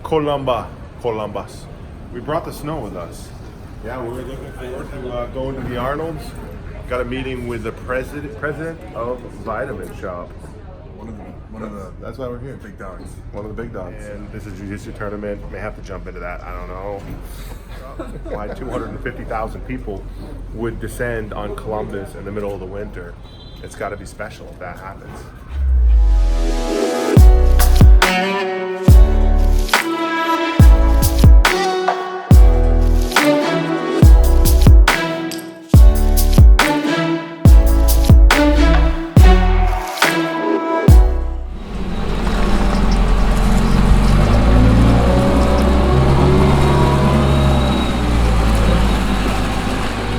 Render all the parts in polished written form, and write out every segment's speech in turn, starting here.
Columbus. We brought the snow with us. Yeah, we were looking forward to going to the Arnold's. Got a meeting with the president of Vitamin Shop. One of the that's why we're here. Big dogs. One of the big dogs. And this is a jiu-jitsu tournament. May have to jump into that. I don't know why 250,000 people would descend on Columbus in the middle of the winter. It's got to be special if that happens.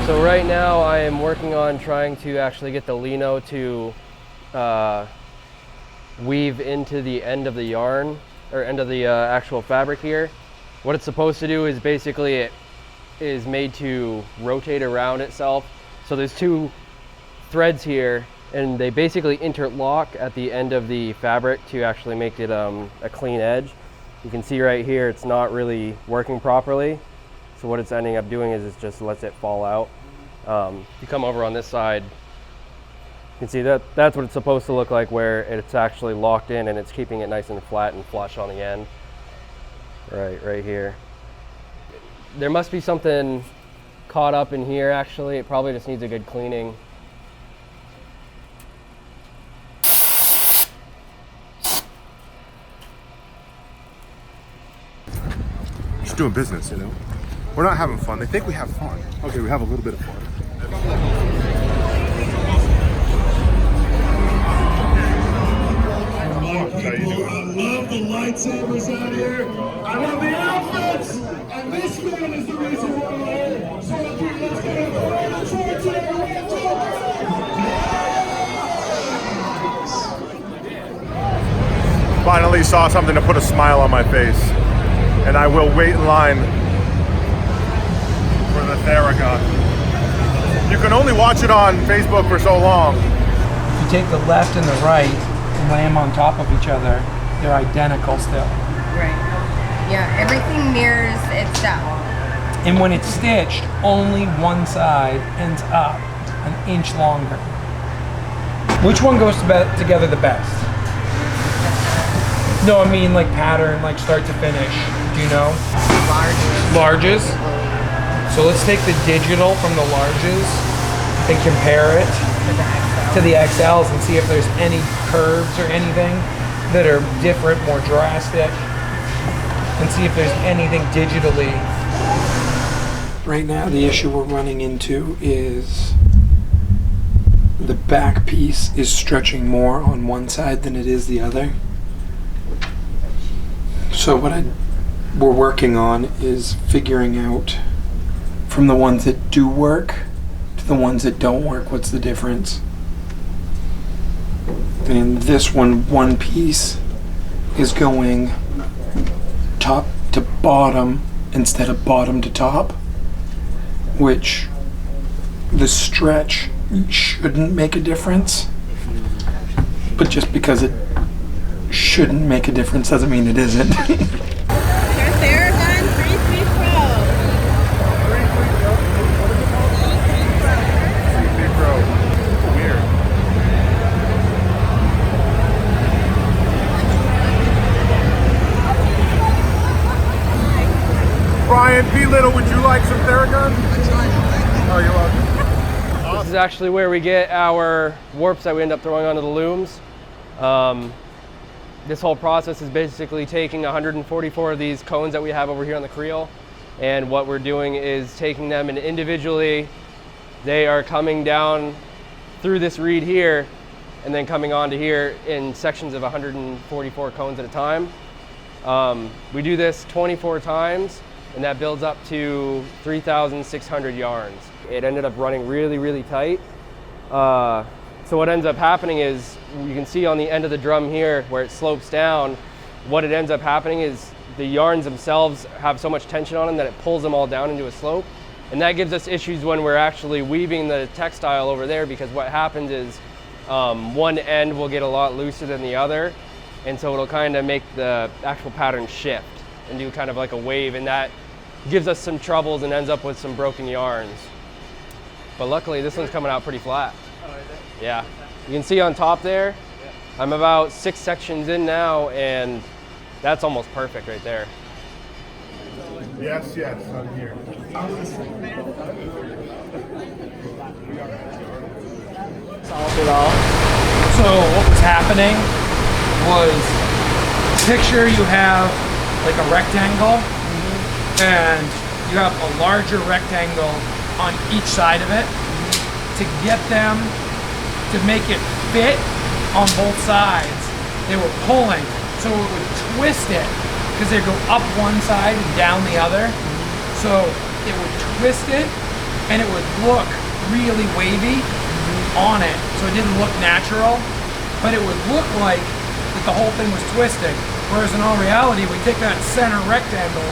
So right now I am working on trying to actually get the lino to weave into the end of the yarn, or end of the actual fabric here. What it's supposed to do is basically it is made to rotate around itself. So there's two threads here and they basically interlock at the end of the fabric to actually make it a clean edge. You can see right here it's not really working properly. So what it's ending up doing is it just lets it fall out. If you come over on this side, you can see that that's what it's supposed to look like, where it's actually locked in and it's keeping it nice and flat and flush on the end. Right here. There must be something caught up in here actually. It probably just needs a good cleaning. Just doing business, you know? We're not having fun. They think we have fun. Okay, we have a little bit of fun. I love the lightsabers out here. I love the outfits. And this man is the reason why we're here. So let's get a round of applause today. Finally saw something to put a smile on my face. And I will wait in line for the Theragun. You can only watch it on Facebook for so long. If you take the left and the right and lay them on top of each other, they're identical still. Right. Yeah, everything mirrors itself. And when it's stitched, only one side ends up an inch longer. Which one goes together the best? No, I mean like pattern, like start to finish. Do you know? Larges. So let's take the digital from the larges and compare it to the XLs and see if there's any curves or anything that are different, more drastic, and see if there's anything digitally. Right now the issue we're running into is the back piece is stretching more on one side than it is the other. So what we're working on is figuring out from the ones that do work to the ones that don't work, what's the difference? And this one piece is going top to bottom instead of bottom to top, which the stretch shouldn't make a difference, but just because it shouldn't make a difference doesn't mean it isn't. Theragun 3 Pro. Weird. Brian P. Little, would you like some Theragun? Oh, you're welcome. This is actually where we get our warps that we end up throwing onto the looms. This whole process is basically taking 144 of these cones that we have over here on the creel, and what we're doing is taking them and individually they are coming down through this reed here and then coming onto here in sections of 144 cones at a time. We do this 24 times and that builds up to 3,600 yarns. It ended up running really, really tight. So what ends up happening is, you can see on the end of the drum here where it slopes down, what it ends up happening is the yarns themselves have so much tension on them that it pulls them all down into a slope. And that gives us issues when we're actually weaving the textile over there, because what happens is one end will get a lot looser than the other, and so it'll kind of make the actual pattern shift. and do kind of like a wave, and that gives us some troubles and ends up with some broken yarns. But luckily this one's coming out pretty flat. Oh, is it? Yeah, you can see on top there, I'm about 6 sections in now, and that's almost perfect right there. Yes, I'm here. Solve it all. So what was happening was, picture you have like a rectangle, and you have a larger rectangle on each side of it. To get them to make it fit on both sides, they were pulling, so it would twist it, because they go up one side and down the other. So it would twist it, and it would look really wavy on it, so it didn't look natural, but it would look like that the whole thing was twisting. Whereas in all reality, we take that center rectangle,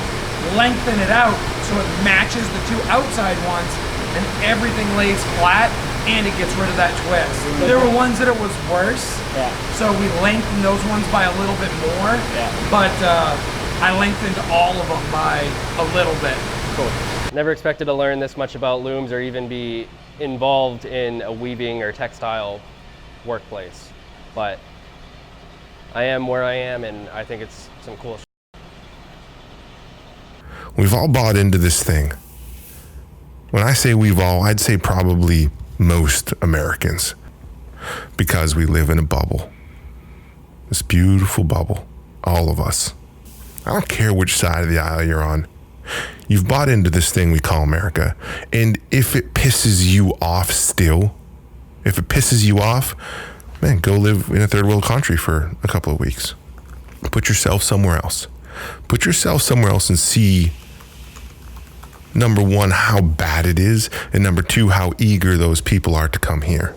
lengthen it out so it matches the two outside ones, and everything lays flat, and it gets rid of that twist. There were ones that it was worse, so we lengthened those ones by a little bit more, but I lengthened all of them by a little bit. Cool. Never expected to learn this much about looms or even be involved in a weaving or textile workplace, but I am where I am, and I think it's some cool shit. We've all bought into this thing. When I say we've all, I'd say probably most Americans, because we live in a bubble. This beautiful bubble, all of us. I don't care which side of the aisle you're on. You've bought into this thing we call America. And if it pisses you off still, if it pisses you off, man, go live in a third world country for a couple of weeks. Put yourself somewhere else. Put yourself somewhere else and see, number one, how bad it is, and number two, how eager those people are to come here.